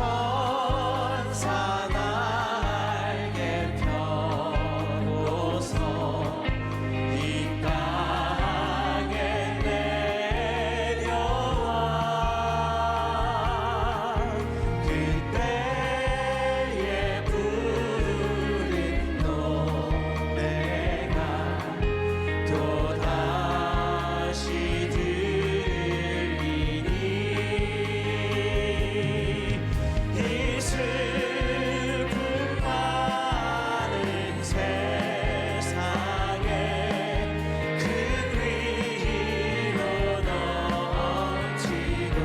천사 날개 펴고서 이 땅에 내려와 그때에 부른 노래가 또다시 들리니 이 슬픔 많은 세상에 그 위로 넘치고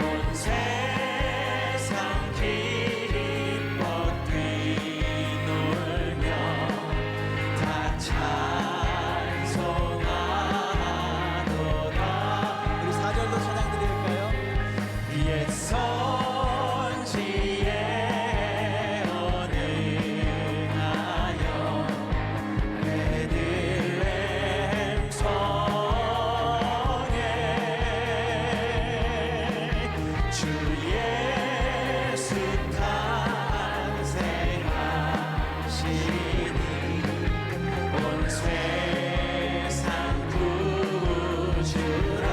온 세상 기뻐 뛰놀며 다 찬송하도다. 우리 4절도 찬양 드릴까요? 옛 선지에 언행하여 베들레헴 성에 주 예수 탄생하시니 온 세상 구주라.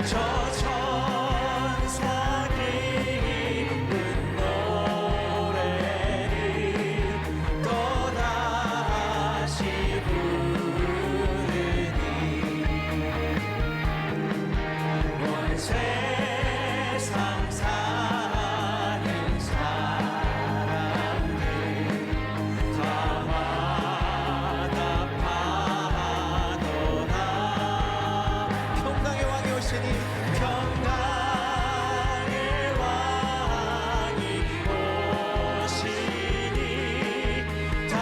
저 천사 기쁜 노래를 또다시 부르니 온 세상 사는 사람들 다 화답하도다. 평강의 왕이 오시니 평강의 왕이 오시니 다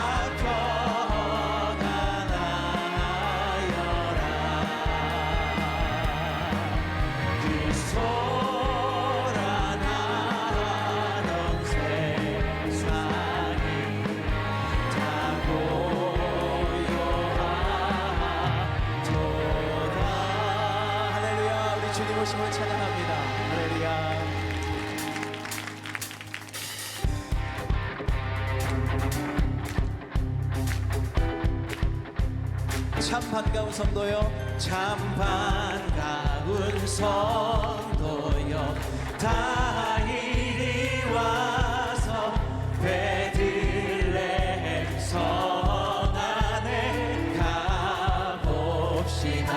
평안하여라. 그 소란하던 세상이 다 고요하도다. 할렐루야. 우리 주님 오심을 찬양합니다. 할렐루야. 참 반가운 성도요, 참 반가운 성도요, 다 이리 와서 베들레헴 성 안에 가봅시다.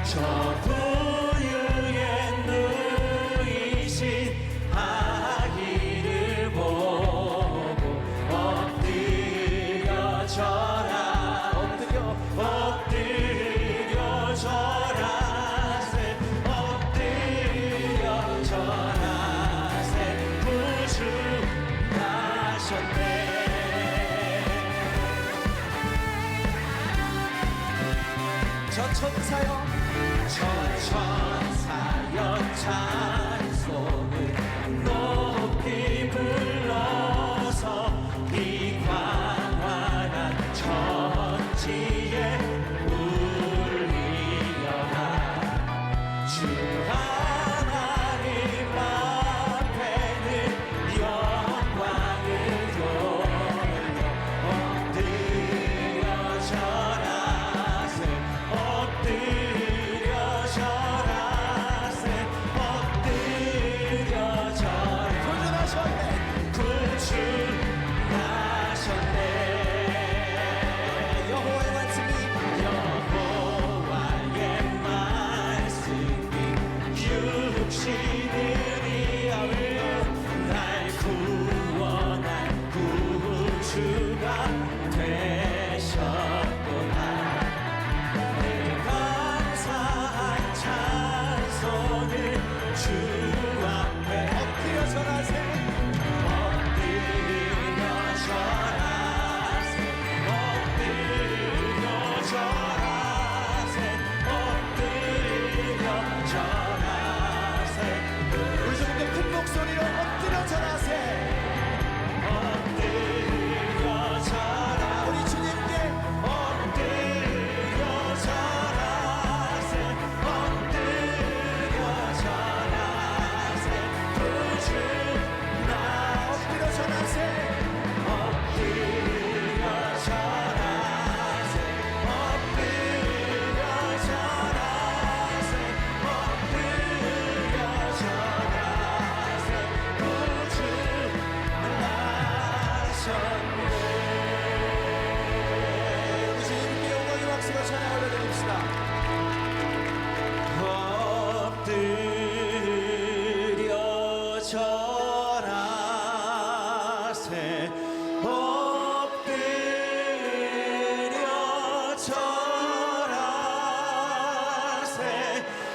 저 부유에 누이신 아기를 보고 엎드려 절하 엎드려 절하세 엎드려 절하세 구주 나셨네. 저 천사여 찬송을 높이 불러서 이 광활한 천지에 울리려라. 주 하나님 앞에는 영광을 돌려 엎드려 절하세 엎드려 절하세 엎드려 절하세 구주 나셨네. 여호와의 말씀이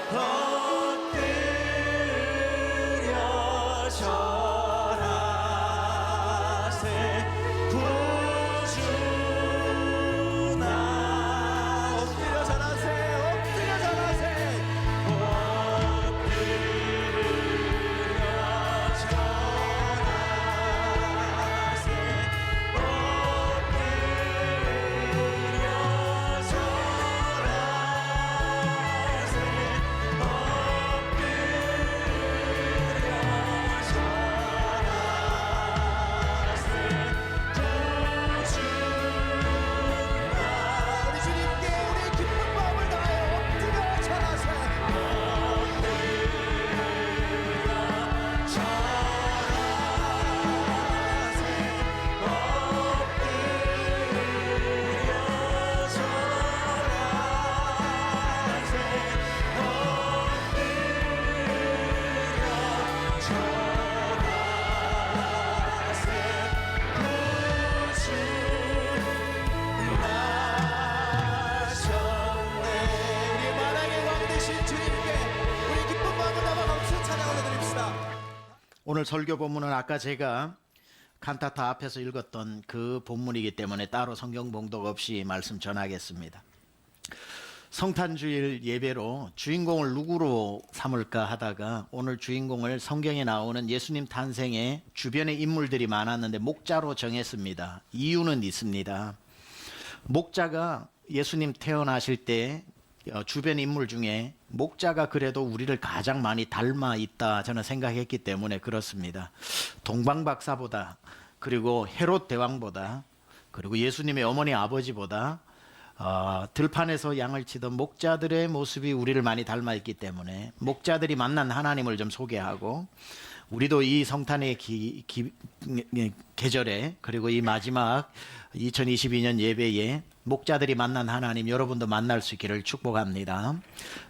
엎드려 절하세 구주나 엎드려 절하세 엎드려 절하세 우리 주님께 우리의 기쁜 마음을 다하여 엎드려 절하세 우리 만왕의 왕 되신 주님께 우리 기쁜 마음을 담아 박수 찬양 올려드립시다. 오늘 설교 본문은 아까 제가 칸타타 앞에서 읽었던 그 본문이기 때문에 따로 성경 봉독 없이 말씀 전하겠습니다. 성탄주일 예배로 주인공을 누구로 삼을까 하다가 오늘 주인공을 성경에 나오는 예수님 탄생의 주변에 인물들이 많았는데 목자로 정했습니다. 이유는 있습니다. 목자가 예수님 태어나실 때 주변 인물 중에 목자가 그래도 우리를 가장 많이 닮아 있다 저는 생각했기 때문에 그렇습니다. 동방박사보다 그리고 헤롯 대왕보다 그리고 예수님의 어머니 아버지보다 들판에서 양을 치던 목자들의 모습이 우리를 많이 닮아 있기 때문에 목자들이 만난 하나님을 좀 소개하고 우리도 이 성탄의 계절에 그리고 이 마지막 2022년 예배에 목자들이 만난 하나님 여러분도 만날 수 있기를 축복합니다.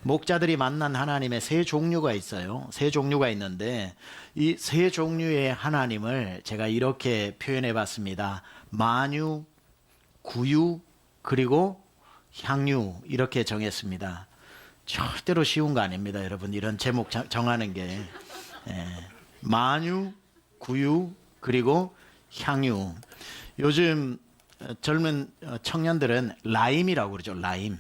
목자들이 만난 하나님의 세 종류가 있어요. 세 종류가 있는데 이 세 종류의 하나님을 제가 이렇게 표현해 봤습니다. 만유, 구유, 그리고 향유 이렇게 정했습니다. 절대로 쉬운 거 아닙니다. 여러분 이런 제목 정하는 게 만유, 구유, 그리고 향유. 요즘 젊은 청년들은 라임이라고 그러죠. 라임.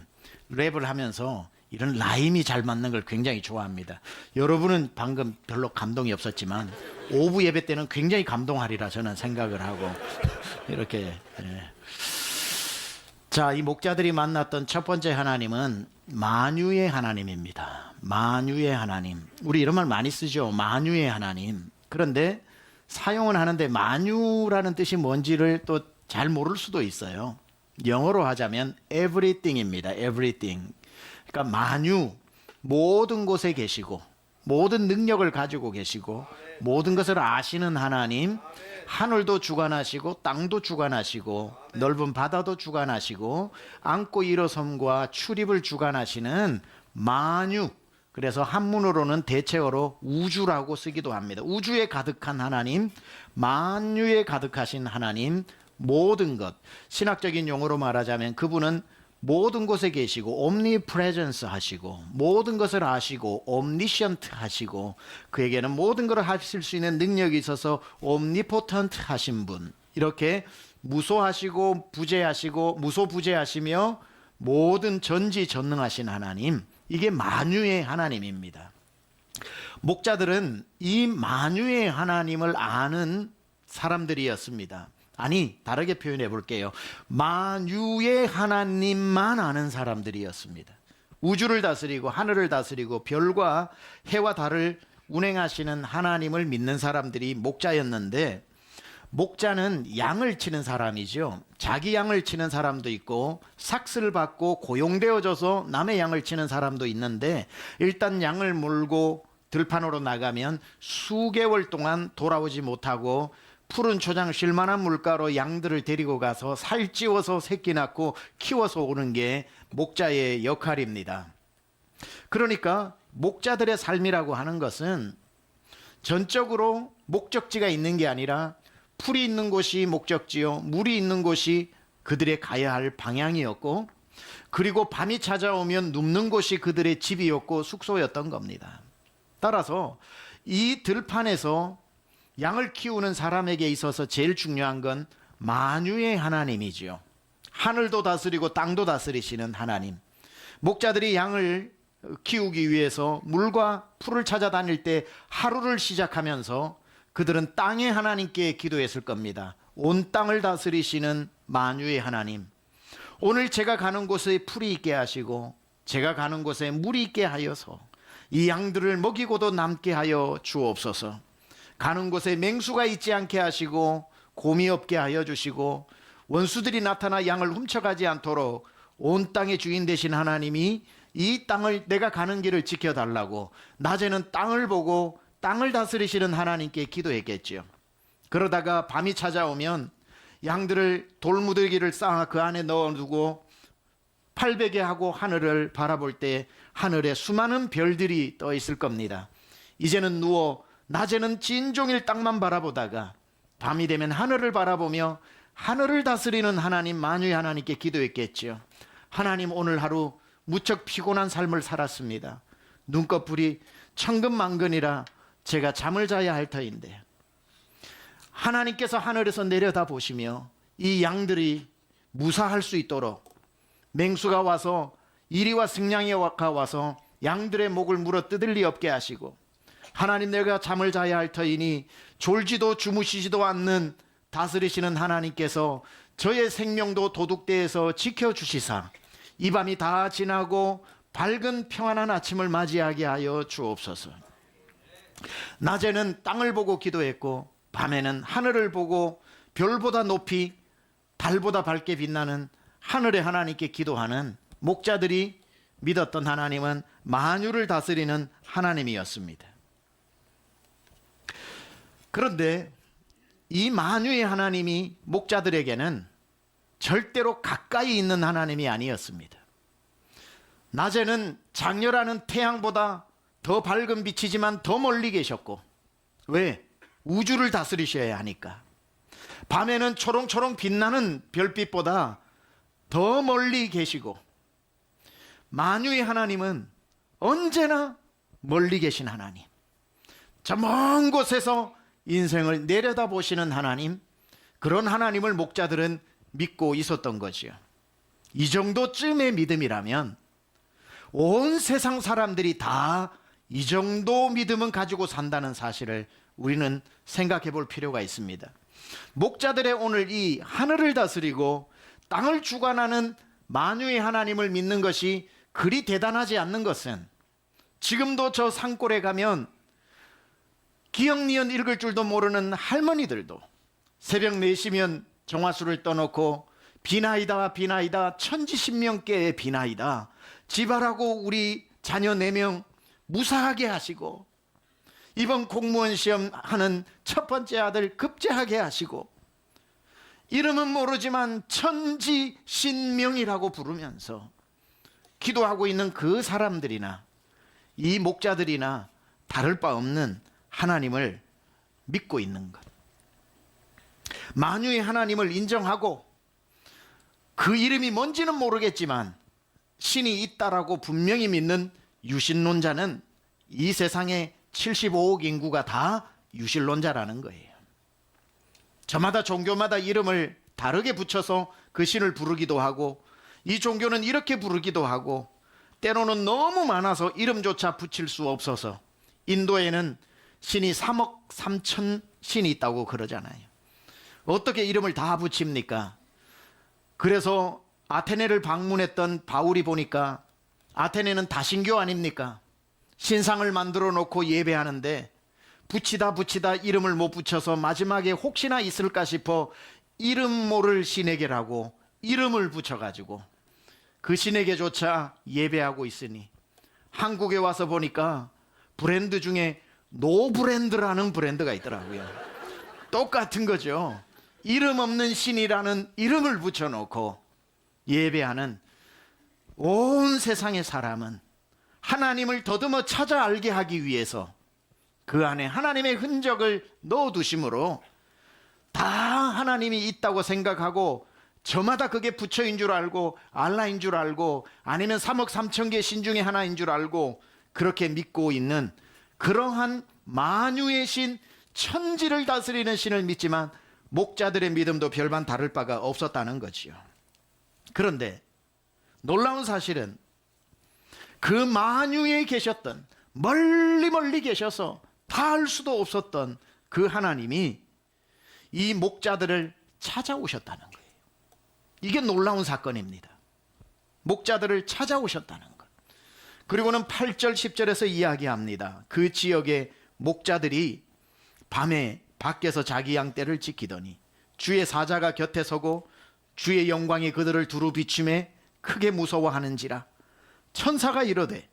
랩을 하면서 이런 라임이 잘 맞는 걸 굉장히 좋아합니다. 여러분은 방금 별로 감동이 없었지만 오후 예배 때는 굉장히 감동하리라 저는 생각을 하고 이렇게 자, 이 목자들이 만났던 첫 번째 하나님은 만유의 하나님입니다. 만유의 하나님. 우리 이런 말 많이 쓰죠. 만유의 하나님. 그런데 사용은 하는데 만유라는 뜻이 뭔지를 또 잘 모를 수도 있어요. 영어로 하자면 everything입니다. everything. 그러니까 만유, 모든 곳에 계시고 모든 능력을 가지고 계시고 모든 것을 아시는 하나님, 하늘도 주관하시고 땅도 주관하시고 넓은 바다도 주관하시고 안고 일어섬과 출입을 주관하시는 만유. 그래서 한문으로는 대체어로 우주라고 쓰기도 합니다. 우주에 가득한 하나님, 만유에 가득하신 하나님, 모든 것. 신학적인 용어로 말하자면 그분은 모든 곳에 계시고 omnipresence 하시고 모든 것을 아시고 omniscient 하시고 그에게는 모든 것을 하실 수 있는 능력이 있어서 omnipotent 하신 분. 이렇게 무소하시고 부재하시고 무소부재하시며 모든 전지전능하신 하나님. 이게 만유의 하나님입니다. 목자들은 이 만유의 하나님을 아는 사람들이었습니다. 아니, 다르게 표현해 볼게요. 만유의 하나님만 아는 사람들이었습니다. 우주를 다스리고 하늘을 다스리고 별과 해와 달을 운행하시는 하나님을 믿는 사람들이 목자였는데 목자는 양을 치는 사람이죠. 자기 양을 치는 사람도 있고 삭스를 받고 고용되어져서 남의 양을 치는 사람도 있는데 일단 양을 몰고 들판으로 나가면 수개월 동안 돌아오지 못하고 푸른 초장 쉴만한 물가로 양들을 데리고 가서 살찌워서 새끼 낳고 키워서 오는 게 목자의 역할입니다. 그러니까 목자들의 삶이라고 하는 것은 전적으로 목적지가 있는 게 아니라 풀이 있는 곳이 목적지요, 물이 있는 곳이 그들의 가야 할 방향이었고 그리고 밤이 찾아오면 눕는 곳이 그들의 집이었고 숙소였던 겁니다. 따라서 이 들판에서 양을 키우는 사람에게 있어서 제일 중요한 건 만유의 하나님이지요. 하늘도 다스리고 땅도 다스리시는 하나님. 목자들이 양을 키우기 위해서 물과 풀을 찾아다닐 때 하루를 시작하면서 그들은 땅의 하나님께 기도했을 겁니다. 온 땅을 다스리시는 만유의 하나님, 오늘 제가 가는 곳에 풀이 있게 하시고 제가 가는 곳에 물이 있게 하여서 이 양들을 먹이고도 남게 하여 주옵소서. 가는 곳에 맹수가 있지 않게 하시고 곰이 없게 하여 주시고 원수들이 나타나 양을 훔쳐가지 않도록 온 땅의 주인 되신 하나님이 이 땅을, 내가 가는 길을 지켜달라고 낮에는 땅을 보고 땅을 다스리시는 하나님께 기도했겠지요. 그러다가 밤이 찾아오면 양들을 돌무더기를 쌓아 그 안에 넣어두고 팔베개 하고 하늘을 바라볼 때 하늘에 수많은 별들이 떠 있을 겁니다. 이제는 누워 낮에는 진종일 땅만 바라보다가 밤이 되면 하늘을 바라보며 하늘을 다스리는 하나님, 만유의 하나님께 기도했겠지요. 하나님, 오늘 하루 무척 피곤한 삶을 살았습니다. 눈꺼풀이 천근만근이라 제가 잠을 자야 할 터인데 하나님께서 하늘에서 내려다 보시며 이 양들이 무사할 수 있도록 맹수가 와서 이리와 승냥이가 와서 양들의 목을 물어 뜯을 리 없게 하시고, 하나님, 내가 잠을 자야 할 터이니 졸지도 주무시지도 않는 다스리시는 하나님께서 저의 생명도 도둑대에서 지켜주시사 이 밤이 다 지나고 밝은 평안한 아침을 맞이하게 하여 주옵소서. 낮에는 땅을 보고 기도했고 밤에는 하늘을 보고 별보다 높이 달보다 밝게 빛나는 하늘의 하나님께 기도하는 목자들이 믿었던 하나님은 만유를 다스리는 하나님이었습니다. 그런데 이 만유의 하나님이 목자들에게는 절대로 가까이 있는 하나님이 아니었습니다. 낮에는 장렬하는 태양보다 더 밝은 빛이지만 더 멀리 계셨고, 왜? 우주를 다스리셔야 하니까. 밤에는 초롱초롱 빛나는 별빛보다 더 멀리 계시고, 만유의 하나님은 언제나 멀리 계신 하나님, 저 먼 곳에서 인생을 내려다보시는 하나님, 그런 하나님을 목자들은 믿고 있었던 거지요. 이 정도쯤의 믿음이라면 온 세상 사람들이 다 이 정도 믿음은 가지고 산다는 사실을 우리는 생각해 볼 필요가 있습니다. 목자들의 오늘 이 하늘을 다스리고 땅을 주관하는 만유의 하나님을 믿는 것이 그리 대단하지 않는 것은, 지금도 저 산골에 가면 기억니은 읽을 줄도 모르는 할머니들도 새벽 4시면 정화수를 떠놓고 비나이다 비나이다 천지신명께의 비나이다, 지발하고 우리 자녀 4명 무사하게 하시고 이번 공무원 시험 하는 첫 번째 아들 급제하게 하시고 이름은 모르지만 천지신명이라고 부르면서 기도하고 있는 그 사람들이나 이 목자들이나 다를 바 없는 하나님을 믿고 있는 것, 만유의 하나님을 인정하고 그 이름이 뭔지는 모르겠지만 신이 있다라고 분명히 믿는 유신론자는 이 세상에 75억 인구가 다 유신론자라는 거예요. 저마다 종교마다 이름을 다르게 붙여서 그 신을 부르기도 하고, 이 종교는 이렇게 부르기도 하고, 때로는 너무 많아서 이름조차 붙일 수 없어서 인도에는 신이 3억 3천 신이 있다고 그러잖아요. 어떻게 이름을 다 붙입니까? 그래서 아테네를 방문했던 바울이 보니까 아테네는 다신교 아닙니까? 신상을 만들어 놓고 예배하는데 붙이다 이름을 못 붙여서 마지막에 혹시나 있을까 싶어 이름 모를 신에게라고 이름을 붙여가지고 그 신에게조차 예배하고 있으니, 한국에 와서 보니까 브랜드 중에 노브랜드라는 브랜드가 있더라고요. 똑같은 거죠. 이름 없는 신이라는 이름을 붙여놓고 예배하는 온 세상의 사람은 하나님을 더듬어 찾아 알게 하기 위해서 그 안에 하나님의 흔적을 넣어두심으로 다 하나님이 있다고 생각하고 저마다 그게 부처인 줄 알고 알라인 줄 알고 아니면 3억 3천 개 신 중에 하나인 줄 알고 그렇게 믿고 있는 그러한 만유의 신, 천지를 다스리는 신을 믿지만 목자들의 믿음도 별반 다를 바가 없었다는 거지요. 그런데 놀라운 사실은 그 만유에 계셨던, 멀리 계셔서 닿을 수도 없었던 그 하나님이 이 목자들을 찾아오셨다는 거예요. 이게 놀라운 사건입니다. 목자들을 찾아오셨다는 것. 그리고는 8절 10절에서 이야기합니다. 그 지역의 목자들이 밤에 밖에서 자기 양떼를 지키더니 주의 사자가 곁에 서고 주의 영광이 그들을 두루 비추매 크게 무서워하는지라. 천사가 이르되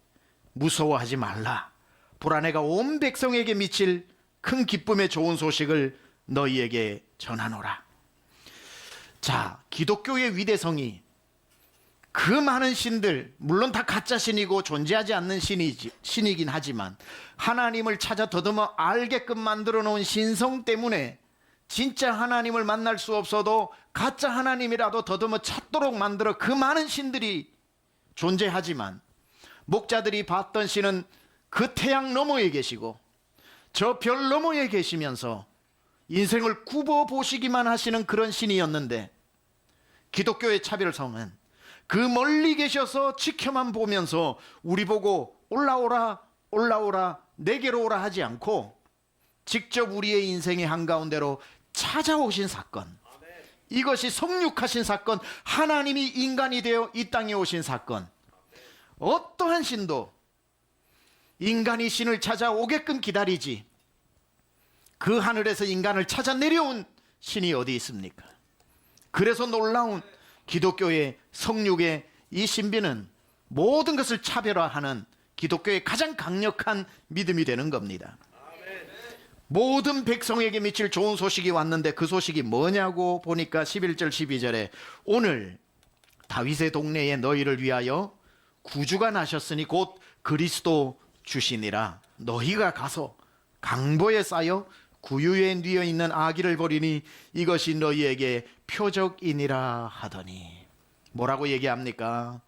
무서워하지 말라. 불안해가 온 백성에게 미칠 큰 기쁨의 좋은 소식을 너희에게 전하노라. 자, 기독교의 위대성이 그 많은 신들, 물론 다 가짜 신이고 존재하지 않는 신이긴 하지만 하나님을 찾아 더듬어 알게끔 만들어 놓은 신성 때문에 진짜 하나님을 만날 수 없어도 가짜 하나님이라도 더듬어 찾도록 만들어 그 많은 신들이 존재하지만 목자들이 봤던 신은 그 태양 너머에 계시고 저 별 너머에 계시면서 인생을 굽어 보시기만 하시는 그런 신이었는데, 기독교의 차별성은 그 멀리 계셔서 지켜만 보면서 우리 보고 올라오라 올라오라 내게로 오라 하지 않고 직접 우리의 인생의 한가운데로 찾아오신 사건, 이것이 성육하신 사건, 하나님이 인간이 되어 이 땅에 오신 사건. 어떠한 신도 인간이 신을 찾아오게끔 기다리지 그 하늘에서 인간을 찾아 내려온 신이 어디 있습니까? 그래서 놀라운 기독교의 성육의 이 신비는 모든 것을 차별화하는 기독교의 가장 강력한 믿음이 되는 겁니다. 모든 백성에게 미칠 좋은 소식이 왔는데 그 소식이 뭐냐고 보니까 11절 12절에 오늘 다윗의 동네에 너희를 위하여 구주가 나셨으니 곧 그리스도 주시니라. 너희가 가서 강보에 쌓여 구유에 뉘어 있는 아기를 보리니 이것이 너희에게 표적이니라 하더니, 뭐라고 얘기합니까?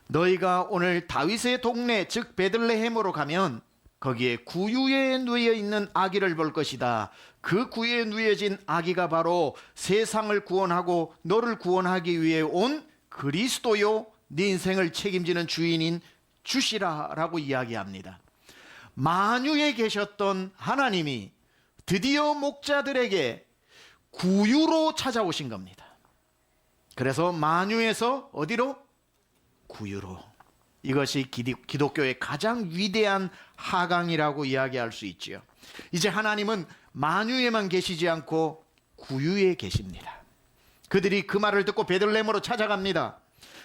너희가 오늘 다윗의 동네 즉 베들레헴으로 가면 거기에 구유에 누워 있는 아기를 볼 것이다. 그 구유에 누워진 아기가 바로 세상을 구원하고 너를 구원하기 위해 온 그리스도요 네 인생을 책임지는 주인인 주시라라고 이야기합니다. 만유에 계셨던 하나님이 드디어 목자들에게 구유로 찾아오신 겁니다. 그래서 만유에서 어디로? 구유로. 이것이 기독교의 가장 위대한 하강이라고 이야기할 수 있지요. 이제 하나님은 만유에만 계시지 않고 구유에 계십니다. 그들이 그 말을 듣고 베들레헴으로 찾아갑니다.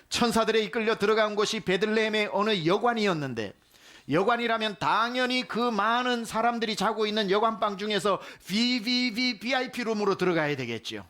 천사들에 이끌려 들어간 곳이 베들레헴의 어느 여관이었는데, 여관이라면 당연히 그 많은 사람들이 자고 있는 여관방 중에서 VIP 룸으로 들어가야 되겠죠.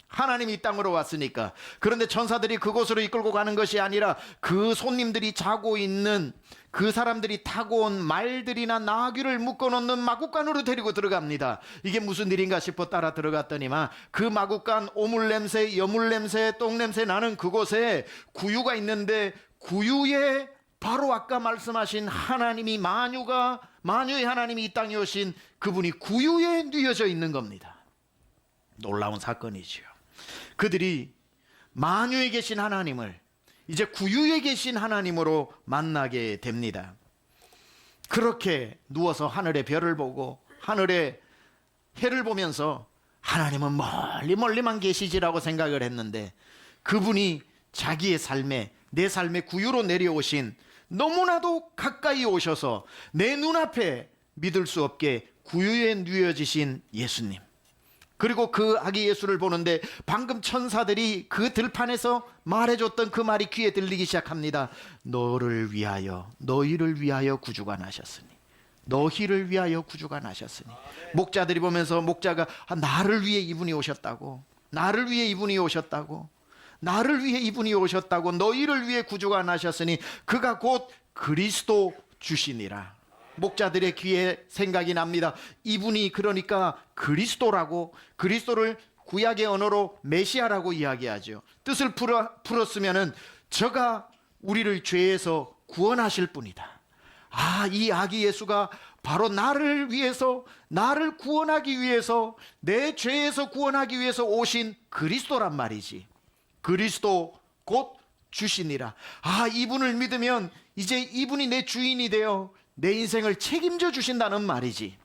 하나님이 이 땅으로 왔으니까. 그런데 천사들이 그곳으로 이끌고 가는 것이 아니라 그 손님들이 자고 있는 그 사람들이 타고 온 말들이나 나귀를 묶어놓는 마구간으로 데리고 들어갑니다. 이게 무슨 일인가 싶어 따라 들어갔더니만 그 마구간 오물냄새, 여물냄새, 똥냄새 나는 그곳에 구유가 있는데, 구유에 바로 아까 말씀하신 하나님이 만유의 하나님이 이 땅에 오신 그분이 구유에 뉘어져 있는 겁니다. 놀라운 사건이지요. 그들이 만유에 계신 하나님을 이제 구유에 계신 하나님으로 만나게 됩니다. 그렇게 누워서 하늘의 별을 보고 하늘의 해를 보면서 하나님은 멀리만 계시지라고 생각을 했는데, 그분이 자기의 삶에, 내 삶의 구유로 내려오신, 너무나도 가까이 오셔서 내 눈앞에 믿을 수 없게 구유에 누워지신 예수님, 그리고 그 아기 예수를 보는데 방금 천사들이 그 들판에서 말해줬던 그 말이 귀에 들리기 시작합니다. 너희를 위하여 구주가 나셨으니, 너희를 위하여 구주가 나셨으니. 목자들이 보면서 목자가 나를 위해 이분이 오셨다고, 나를 위해 이분이 오셨다고, 나를 위해 이분이 오셨다고, 너희를 위해 구주가 나셨으니 그가 곧 그리스도 주시니라. 목자들의 귀에 생각이 납니다. 이분이 그러니까 그리스도라고, 그리스도를 구약의 언어로 메시아라고 이야기하죠. 뜻을 풀었으면은 저가 우리를 죄에서 구원하실 분이다. 이 아기 예수가 바로 나를 위해서, 나를 구원하기 위해서, 내 죄에서 구원하기 위해서 오신 그리스도란 말이지. 그리스도 곧 주시니라. 이분을 믿으면 이제 이분이 내 주인이 되어 내 인생을 책임져 주신다는 말이지.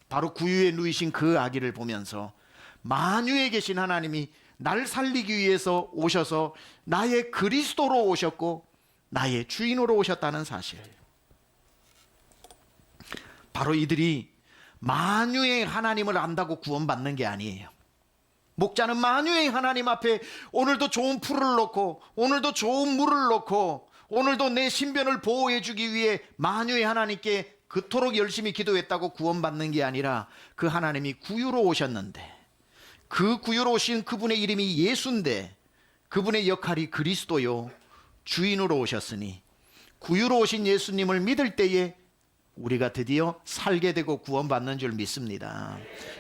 바로 구유에 누이신 그 아기를 보면서 만유에 계신 하나님이 날 살리기 위해서 오셔서 나의 그리스도로 오셨고 나의 주인으로 오셨다는 사실. 바로 이들이 만유의 하나님을 안다고 구원받는 게 아니에요. 목자는 만유의 하나님 앞에 오늘도 좋은 풀을 놓고, 오늘도 좋은 물을 놓고, 오늘도 내 신변을 보호해 주기 위해 만유의 하나님께 그토록 열심히 기도했다고 구원받는 게 아니라 그 하나님이 구유로 오셨는데, 그 구유로 오신 그분의 이름이 예수인데 그분의 역할이 그리스도요 주인으로 오셨으니 구유로 오신 예수님을 믿을 때에 우리가 드디어 살게 되고 구원받는 줄 믿습니다.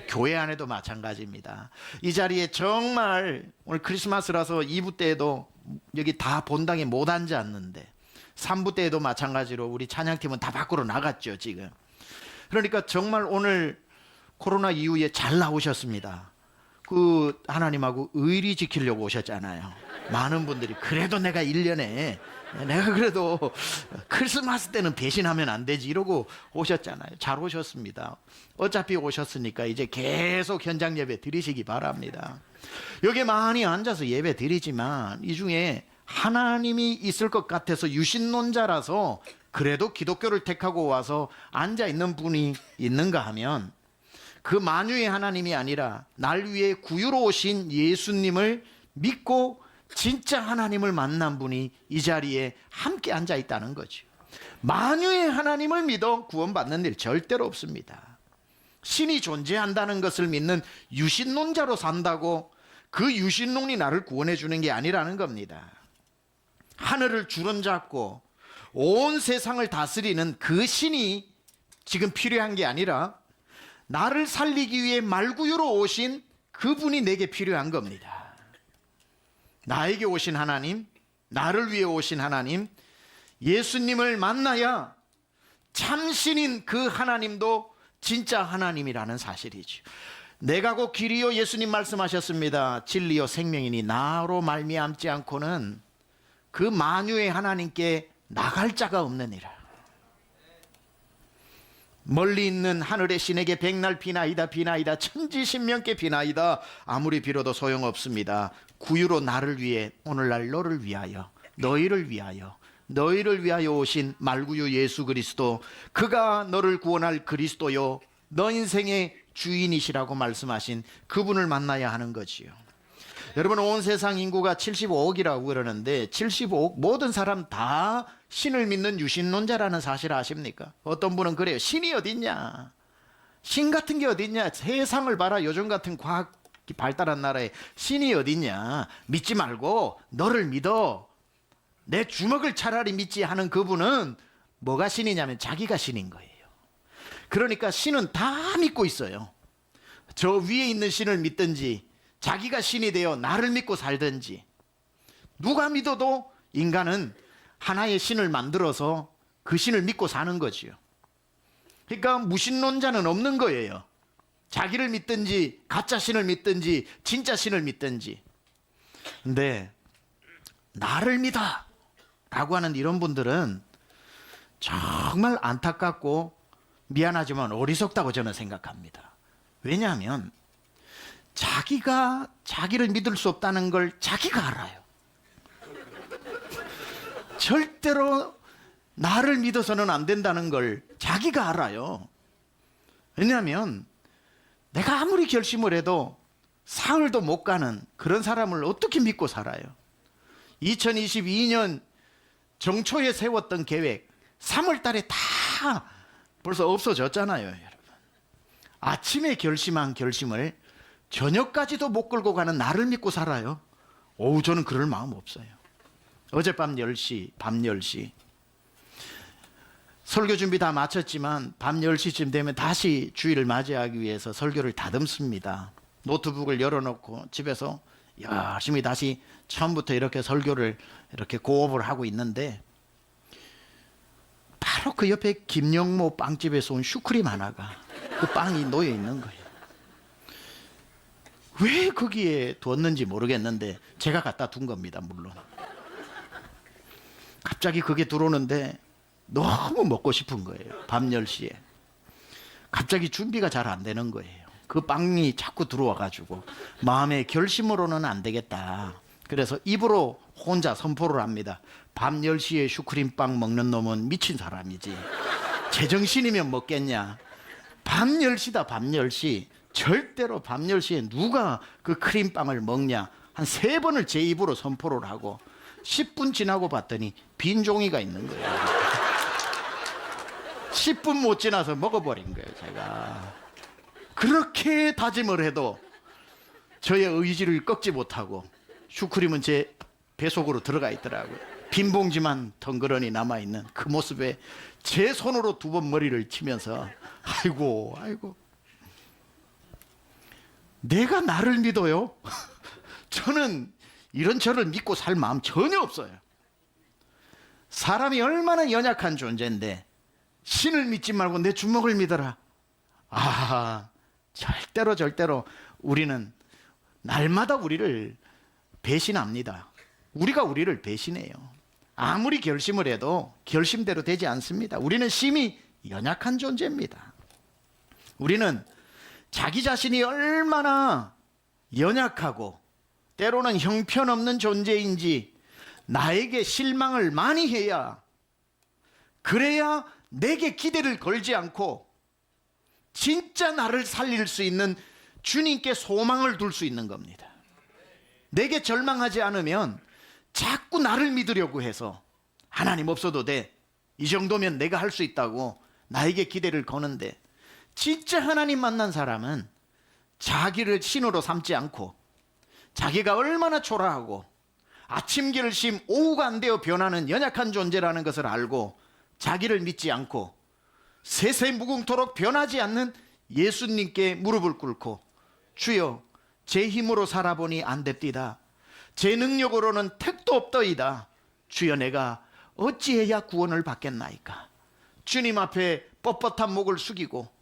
교회 안에도 마찬가지입니다. 이 자리에 정말 오늘 크리스마스라서 2부 때에도 여기 다 본당에 못 앉았는데 3부 때에도 마찬가지로 우리 찬양팀은 다 밖으로 나갔죠 지금. 그러니까 정말 오늘 코로나 이후에 잘 나오셨습니다. 그 하나님하고 의리 지키려고 오셨잖아요. 많은 분들이 그래도 내가 1년에 내가 그래도 크리스마스 때는 배신하면 안 되지 이러고 오셨잖아요. 잘 오셨습니다. 어차피 오셨으니까 이제 계속 현장 예배 드리시기 바랍니다. 여기 많이 앉아서 예배 드리지만 이 중에 하나님이 있을 것 같아서 유신론자라서 그래도 기독교를 택하고 와서 앉아 있는 분이 있는가 하면 그 만유의 하나님이 아니라 날 위해 구유로 오신 예수님을 믿고 진짜 하나님을 만난 분이 이 자리에 함께 앉아 있다는 거죠. 만유의 하나님을 믿어 구원받는 일 절대로 없습니다. 신이 존재한다는 것을 믿는 유신론자로 산다고 그 유신론이 나를 구원해 주는 게 아니라는 겁니다. 하늘을 주름잡고 온 세상을 다스리는 그 신이 지금 필요한 게 아니라 나를 살리기 위해 말구유로 오신 그분이 내게 필요한 겁니다. 나에게 오신 하나님, 나를 위해 오신 하나님, 예수님을 만나야 참신인 그 하나님도 진짜 하나님이라는 사실이죠. 내가 곧 길이요, 예수님 말씀하셨습니다. 진리요 생명이니 나로 말미암지 않고는 그 만유의 하나님께 나갈 자가 없느니라. 멀리 있는 하늘의 신에게 백날 비나이다 비나이다 천지신명께 비나이다 아무리 빌어도 소용없습니다. 구유로 나를 위해 오늘날 너를 위하여 너희를 위하여 오신 말구유 예수 그리스도, 그가 너를 구원할 그리스도요 너 인생의 주인이시라고 말씀하신 그분을 만나야 하는 거지요. 여러분, 온 세상 인구가 75억이라고 그러는데 75억 모든 사람 다 신을 믿는 유신론자라는 사실 아십니까? 어떤 분은 그래요. 신이 어딨냐? 신 같은 게 어딨냐? 세상을 봐라. 요즘 같은 과학이 발달한 나라에 신이 어딨냐? 믿지 말고 너를 믿어. 내 주먹을 차라리 믿지 하는 그분은 뭐가 신이냐면 자기가 신인 거예요. 그러니까 신은 다 믿고 있어요. 저 위에 있는 신을 믿든지 자기가 신이 되어 나를 믿고 살든지, 누가 믿어도 인간은 하나의 신을 만들어서 그 신을 믿고 사는 거지요. 그러니까 무신론자는 없는 거예요. 자기를 믿든지 가짜 신을 믿든지 진짜 신을 믿든지. 근데 나를 믿어 라고 하는 이런 분들은 정말 안타깝고 미안하지만 어리석다고 저는 생각합니다. 왜냐하면 자기가 자기를 믿을 수 없다는 걸 자기가 알아요. 절대로 나를 믿어서는 안 된다는 걸 자기가 알아요. 왜냐하면 내가 아무리 결심을 해도 사흘도 못 가는 그런 사람을 어떻게 믿고 살아요? 2022년 정초에 세웠던 계획 3월 달에 다 벌써 없어졌잖아요, 여러분. 아침에 결심한 결심을 저녁까지도 못 끌고 가는 나를 믿고 살아요. 저는 그럴 마음 없어요. 어젯밤 10시, 밤 10시 설교 준비 다 마쳤지만 밤 10시쯤 되면 다시 주일을 맞이하기 위해서 설교를 다듬습니다. 노트북을 열어놓고 집에서 열심히 다시 처음부터 이렇게 설교를 이렇게 고업을 하고 있는데 바로 그 옆에 김영모 빵집에서 온 슈크림 하나가 그 빵이 놓여 있는 거예요. 왜 거기에 두었는지 모르겠는데 제가 갖다 둔 겁니다. 물론 갑자기 그게 들어오는데 너무 먹고 싶은 거예요. 밤 10시에 갑자기 준비가 잘 안 되는 거예요. 그 빵이 자꾸 들어와 가지고 마음의 결심으로는 안 되겠다. 그래서 입으로 혼자 선포를 합니다. 밤 10시에 슈크림빵 먹는 놈은 미친 사람이지. 제정신이면 먹겠냐. 밤 10시다 밤 10시. 절대로 밤 10시에 누가 그 크림빵을 먹냐. 한 3번을 제 입으로 선포를 하고 10분 지나고 봤더니 빈 종이가 있는 거예요. 10분 못 지나서 먹어버린 거예요. 제가 그렇게 다짐을 해도 저의 의지를 꺾지 못하고 슈크림은 제 뱃속으로 들어가 있더라고요. 빈 봉지만 덩그러니 남아있는 그 모습에 제 손으로 2번 머리를 치면서 아이고 내가 나를 믿어요? 저는 이런 저를 믿고 살 마음 전혀 없어요. 사람이 얼마나 연약한 존재인데 신을 믿지 말고 내 주먹을 믿어라. 절대로 우리는 날마다 우리를 배신합니다. 우리가 우리를 배신해요. 아무리 결심을 해도 결심대로 되지 않습니다. 우리는 심히 연약한 존재입니다. 우리는 자기 자신이 얼마나 연약하고 때로는 형편없는 존재인지 나에게 실망을 많이 해야, 그래야 내게 기대를 걸지 않고 진짜 나를 살릴 수 있는 주님께 소망을 둘 수 있는 겁니다. 내게 절망하지 않으면 자꾸 나를 믿으려고 해서 하나님 없어도 돼, 이 정도면 내가 할 수 있다고 나에게 기대를 거는데, 진짜 하나님 만난 사람은 자기를 신으로 삼지 않고 자기가 얼마나 초라하고 아침 결심 오후가 안 되어 변하는 연약한 존재라는 것을 알고 자기를 믿지 않고 세세무궁토록 변하지 않는 예수님께 무릎을 꿇고 주여 제 힘으로 살아보니 안 됩디다. 제 능력으로는 택도 없더이다. 주여 내가 어찌해야 구원을 받겠나이까. 주님 앞에 뻣뻣한 목을 숙이고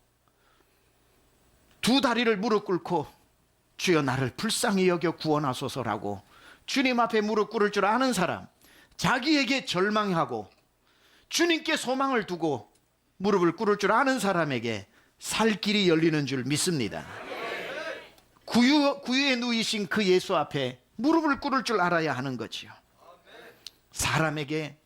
2 다리를 무릎 꿇고 주여 나를 불쌍히 여겨 구원하소서라고 주님 앞에 무릎 꿇을 줄 아는 사람, 자기에게 절망하고 주님께 소망을 두고 무릎을 꿇을 줄 아는 사람에게 살 길이 열리는 줄 믿습니다. 구유에 누이신 그 예수 앞에 무릎을 꿇을 줄 알아야 하는 거지요. 사람에게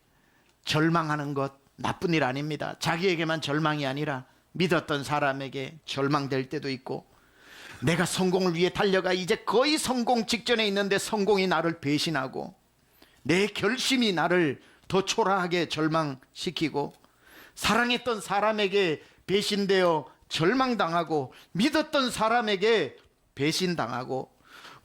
절망하는 것 나쁜 일 아닙니다. 자기에게만 절망이 아니라 믿었던 사람에게 절망될 때도 있고, 내가 성공을 위해 달려가 이제 거의 성공 직전에 있는데 성공이 나를 배신하고 내 결심이 나를 더 초라하게 절망시키고, 사랑했던 사람에게 배신되어 절망당하고 믿었던 사람에게 배신당하고,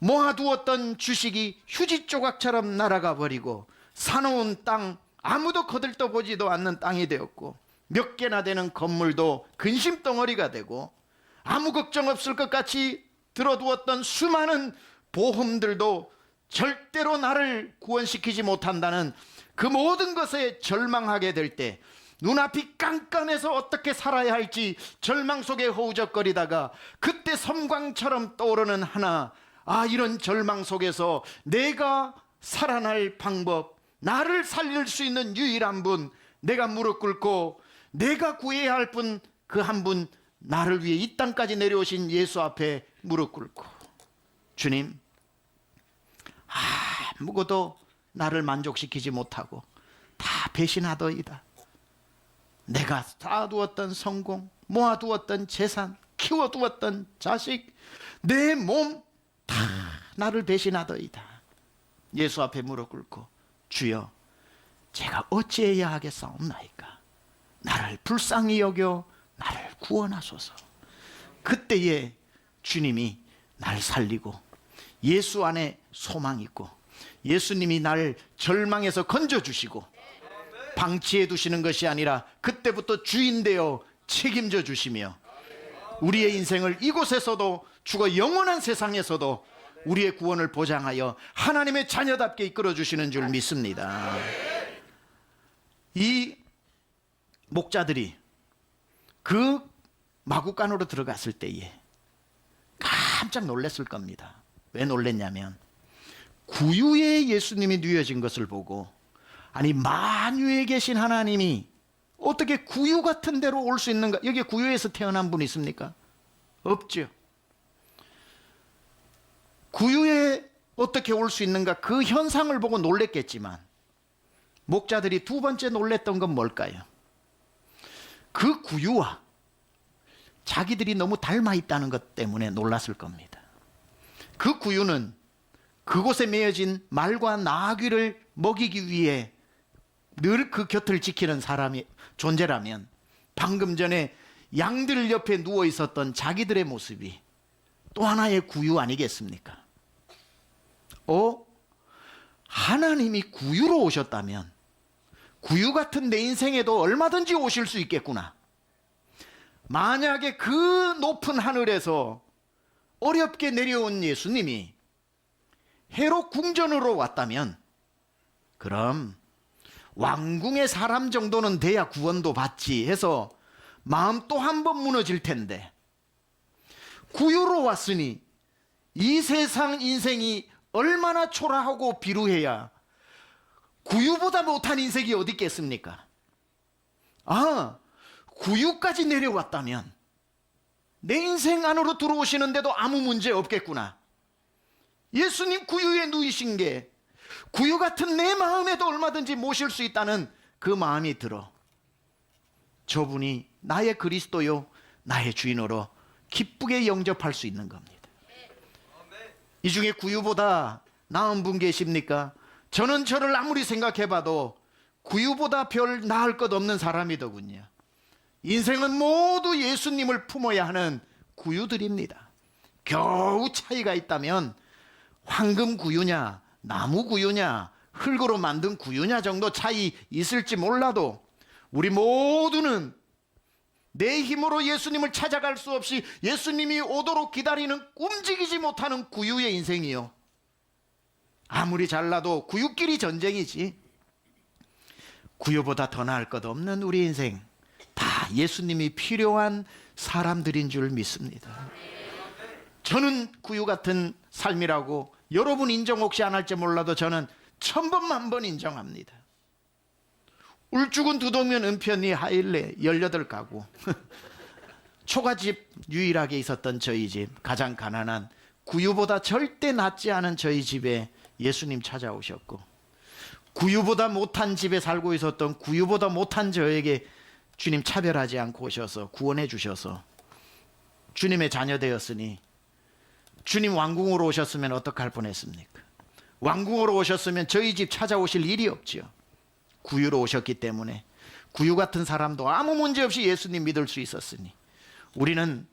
모아두었던 주식이 휴지 조각처럼 날아가 버리고 사놓은 땅 아무도 거들떠보지도 않는 땅이 되었고, 몇 개나 되는 건물도 근심덩어리가 되고, 아무 걱정 없을 것 같이 들어두었던 수많은 보험들도 절대로 나를 구원시키지 못한다는 그 모든 것에 절망하게 될 때, 눈앞이 깜깜해서 어떻게 살아야 할지 절망 속에 허우적거리다가 그때 섬광처럼 떠오르는 하나, 이런 절망 속에서 내가 살아날 방법, 나를 살릴 수 있는 유일한 분, 내가 무릎 꿇고 내가 구해야 할 분, 그 한 분, 나를 위해 이 땅까지 내려오신 예수 앞에 무릎 꿇고, 주님, 아무것도 나를 만족시키지 못하고 다 배신하더이다. 내가 쌓아두었던 성공, 모아두었던 재산, 키워두었던 자식, 내 몸 다 나를 배신하더이다. 예수 앞에 무릎 꿇고, 주여 제가 어찌해야 하겠사옵나이까. 나를 불쌍히 여겨 나를 구원하소서. 그때에 주님이 날 살리고 예수 안에 소망 있고 예수님이 날 절망에서 건져주시고 방치해 두시는 것이 아니라 그때부터 주인 되어 책임져 주시며 우리의 인생을 이곳에서도 죽어 영원한 세상에서도 우리의 구원을 보장하여 하나님의 자녀답게 이끌어 주시는 줄 믿습니다. 이 목자들이 그 마구간으로 들어갔을 때에 깜짝 놀랐을 겁니다. 왜 놀랐냐면 구유에 예수님이 누워진 것을 보고, 아니 만유에 계신 하나님이 어떻게 구유 같은 데로 올 수 있는가? 여기 구유에서 태어난 분이 있습니까? 없죠. 구유에 어떻게 올 수 있는가? 그 현상을 보고 놀랬겠지만 목자들이 두 번째 놀랬던 건 뭘까요? 그 구유와 자기들이 너무 닮아 있다는 것 때문에 놀랐을 겁니다. 그 구유는 그곳에 매여진 말과 나귀를 먹이기 위해 늘 그 곁을 지키는 사람이 존재라면, 방금 전에 양들 옆에 누워 있었던 자기들의 모습이 또 하나의 구유 아니겠습니까? 하나님이 구유로 오셨다면 구유 같은 내 인생에도 얼마든지 오실 수 있겠구나. 만약에 그 높은 하늘에서 어렵게 내려온 예수님이 헤롯 궁전으로 왔다면, 그럼 왕궁의 사람 정도는 돼야 구원도 받지 해서 마음 또 한 번 무너질 텐데, 구유로 왔으니 이 세상 인생이 얼마나 초라하고 비루해야 구유보다 못한 인생이 어디 있겠습니까? 구유까지 내려왔다면 내 인생 안으로 들어오시는데도 아무 문제 없겠구나. 예수님 구유에 누이신 게 구유 같은 내 마음에도 얼마든지 모실 수 있다는 그 마음이 들어 저분이 나의 그리스도요 나의 주인으로 기쁘게 영접할 수 있는 겁니다. 이 중에 구유보다 나은 분 계십니까? 저는 저를 아무리 생각해봐도 구유보다 별 나을 것 없는 사람이더군요. 인생은 모두 예수님을 품어야 하는 구유들입니다. 겨우 차이가 있다면 황금 구유냐 나무 구유냐 흙으로 만든 구유냐 정도 차이 있을지 몰라도 우리 모두는 내 힘으로 예수님을 찾아갈 수 없이 예수님이 오도록 기다리는 움직이지 못하는 구유의 인생이요. 아무리 잘나도 구유끼리 전쟁이지. 구유보다 더 나을 것 없는 우리 인생, 다 예수님이 필요한 사람들인 줄 믿습니다. 저는 구유 같은 삶이라고 여러분 인정 혹시 안 할지 몰라도 저는 1000번 만번 인정합니다. 울죽은 두동면 은편이 하일레 18가구 초가집 유일하게 있었던 저희 집, 가장 가난한 구유보다 절대 낫지 않은 저희 집에 예수님 찾아오셨고, 구유보다 못한 집에 살고 있었던 구유보다 못한 저에게 주님 차별하지 않고 오셔서 구원해 주셔서 주님의 자녀 되었으니, 주님 왕궁으로 오셨으면 어떡할 뻔했습니까? 왕궁으로 오셨으면 저희 집 찾아오실 일이 없지요. 구유로 오셨기 때문에 구유 같은 사람도 아무 문제 없이 예수님 믿을 수 있었으니, 우리는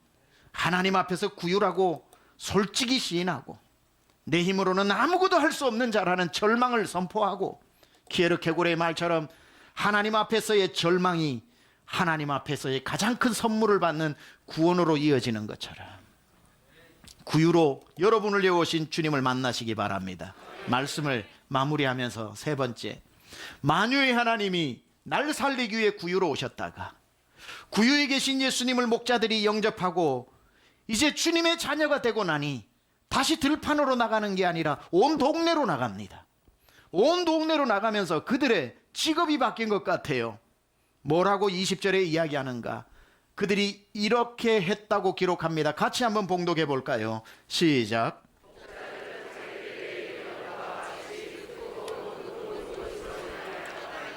하나님 앞에서 구유라고 솔직히 시인하고 내 힘으로는 아무것도 할 수 없는 자라는 절망을 선포하고, 키에르케고르의 말처럼 하나님 앞에서의 절망이 하나님 앞에서의 가장 큰 선물을 받는 구원으로 이어지는 것처럼 구유로 여러분을 leo신 주님을 만나시기 바랍니다. 말씀을 마무리하면서 세 번째, 만유의 하나님이 날 살리기 위해 구유로 오셨다가 구유에 계신 예수님을 목자들이 영접하고 이제 주님의 자녀가 되고 나니 다시 들판으로 나가는 게 아니라 온 동네로 나갑니다. 온 동네로 나가면서 그들의 직업이 바뀐 것 같아요. 뭐라고 20절에 이야기하는가? 그들이 이렇게 했다고 기록합니다. 같이 한번 봉독해 볼까요? 시작.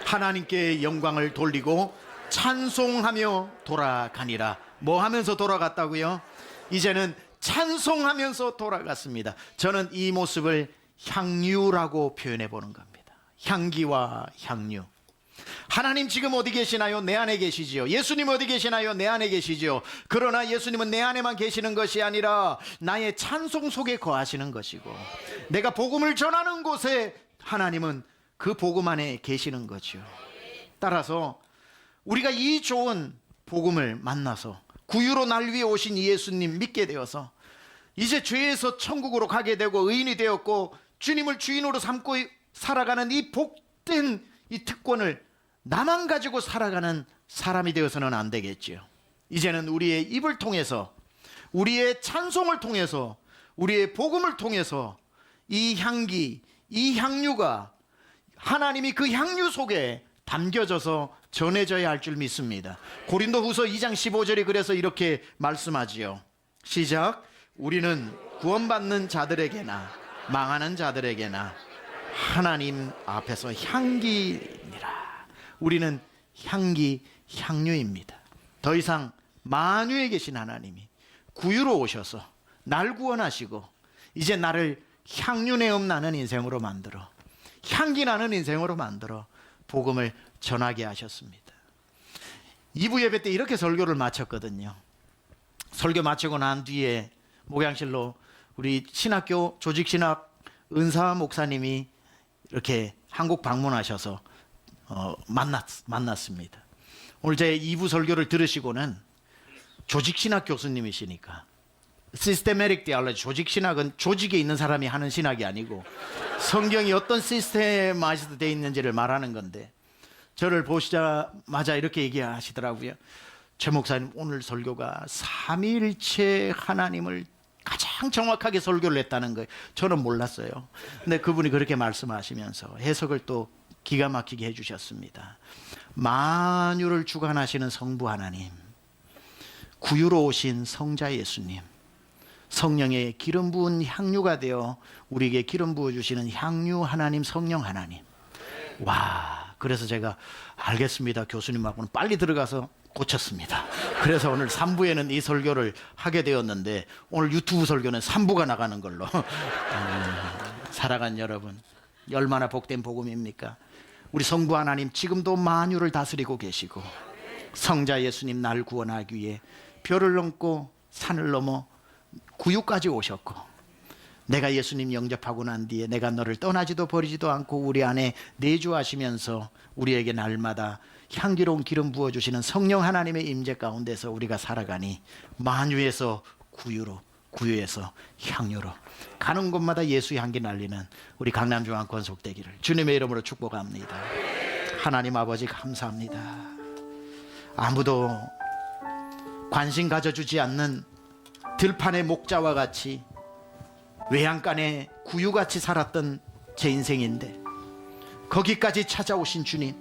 하나님께 영광을 돌리고 찬송하며 돌아가니라. 뭐 하면서 돌아갔다고요? 이제는 찬송하면서 돌아갔습니다. 저는 이 모습을 향유라고 표현해 보는 겁니다. 향기와 향유. 하나님 지금 어디 계시나요? 내 안에 계시지요. 예수님 어디 계시나요? 내 안에 계시지요. 그러나 예수님은 내 안에만 계시는 것이 아니라 나의 찬송 속에 거하시는 것이고, 내가 복음을 전하는 곳에 하나님은 그 복음 안에 계시는 거죠. 따라서 우리가 이 좋은 복음을 만나서 구유로 날 위해 오신 예수님 믿게 되어서 이제 죄에서 천국으로 가게 되고 의인이 되었고 주님을 주인으로 삼고 살아가는 이 복된 이 특권을 나만 가지고 살아가는 사람이 되어서는 안 되겠지요. 이제는 우리의 입을 통해서, 우리의 찬송을 통해서, 우리의 복음을 통해서 이 향기, 이 향유가 하나님이 그 향유 속에 담겨져서 전해져야 할 줄 믿습니다. 고린도후서 2장 15절이 그래서 이렇게 말씀하지요. 시작. 우리는 구원받는 자들에게나 망하는 자들에게나 하나님 앞에서 향기니라. 우리는 향기, 향유입니다. 더 이상 만유에 계신 하나님이 구유로 오셔서 날 구원하시고 이제 나를 향유 내음 나는 인생으로 만들어, 향기 나는 인생으로 만들어 복음을 전하게 하셨습니다. 2부 예배 때 이렇게 설교를 마쳤거든요. 설교 마치고 난 뒤에 목양실로 우리 신학교 조직신학 은사 목사님이 이렇게 한국 방문하셔서 만났습니다. 오늘 제 2부 설교를 들으시고는 조직신학 교수님이시니까 시스테메릭 디알로지, 조직신학은 조직에 있는 사람이 하는 신학이 아니고 성경이 어떤 시스테마이즈드 되어 있는지를 말하는 건데 저를 보시자마자 이렇게 얘기하시더라고요. 최 목사님, 오늘 설교가 삼위일체 하나님을 가장 정확하게 설교를 했다는 거예요. 저는 몰랐어요. 근데 그분이 그렇게 말씀하시면서 해석을 또 기가 막히게 해주셨습니다. 만유를 주관하시는 성부 하나님, 구유로 오신 성자 예수님, 성령의 기름 부은 향유가 되어 우리에게 기름 부어주시는 향유 하나님, 성령 하나님. 와, 그래서 제가 알겠습니다. 교수님하고는 빨리 들어가서 고쳤습니다. 그래서 오늘 3부에는 이 설교를 하게 되었는데 오늘 유튜브 설교는 3부가 나가는 걸로. 사랑하는 여러분, 얼마나 복된 복음입니까? 우리 성부 하나님 지금도 만유를 다스리고 계시고 성자 예수님 날 구원하기 위해 별을 넘고 산을 넘어 구유까지 오셨고 내가 예수님 영접하고 난 뒤에 내가 너를 떠나지도 버리지도 않고 우리 안에 내주하시면서 우리에게 날마다 향기로운 기름 부어주시는 성령 하나님의 임재 가운데서 우리가 살아가니 만유에서 구유로, 구유에서 향유로 가는 곳마다 예수의 향기 날리는 우리 강남중앙 권속되기를 주님의 이름으로 축복합니다. 하나님 아버지 감사합니다. 아무도 관심 가져주지 않는 들판의 목자와 같이 외양간의 구유같이 살았던 제 인생인데 거기까지 찾아오신 주님,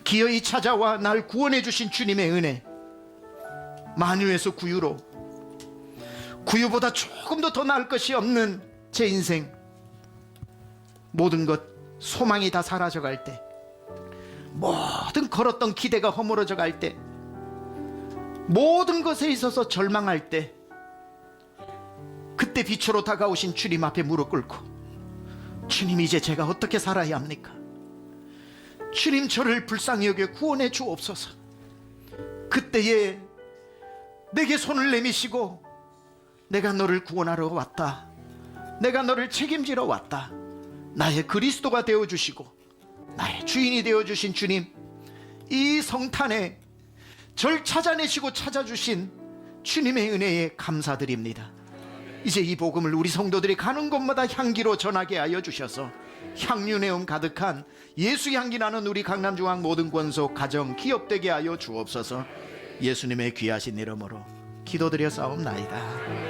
기어이 찾아와 날 구원해 주신 주님의 은혜, 만유에서 구유로, 구유보다 조금도 더 나을 것이 없는 제 인생, 모든 것 소망이 다 사라져갈 때, 모든 걸었던 기대가 허물어져 갈 때, 모든 것에 있어서 절망할 때, 그때 빛으로 다가오신 주님 앞에 무릎 꿇고 주님, 이제 제가 어떻게 살아야 합니까? 주님, 저를 불쌍히 여겨 구원해 주옵소서. 그때에 내게 손을 내미시고 내가 너를 구원하러 왔다, 내가 너를 책임지러 왔다, 나의 그리스도가 되어주시고 나의 주인이 되어주신 주님, 이 성탄에 절 찾아내시고 찾아주신 주님의 은혜에 감사드립니다. 이제 이 복음을 우리 성도들이 가는 곳마다 향기로 전하게 하여 주셔서 향유내음 가득한 예수 향기 나는 우리 강남중앙 모든 권속 가정 기업되게 하여 주옵소서. 예수님의 귀하신 이름으로 기도드려 싸움나이다.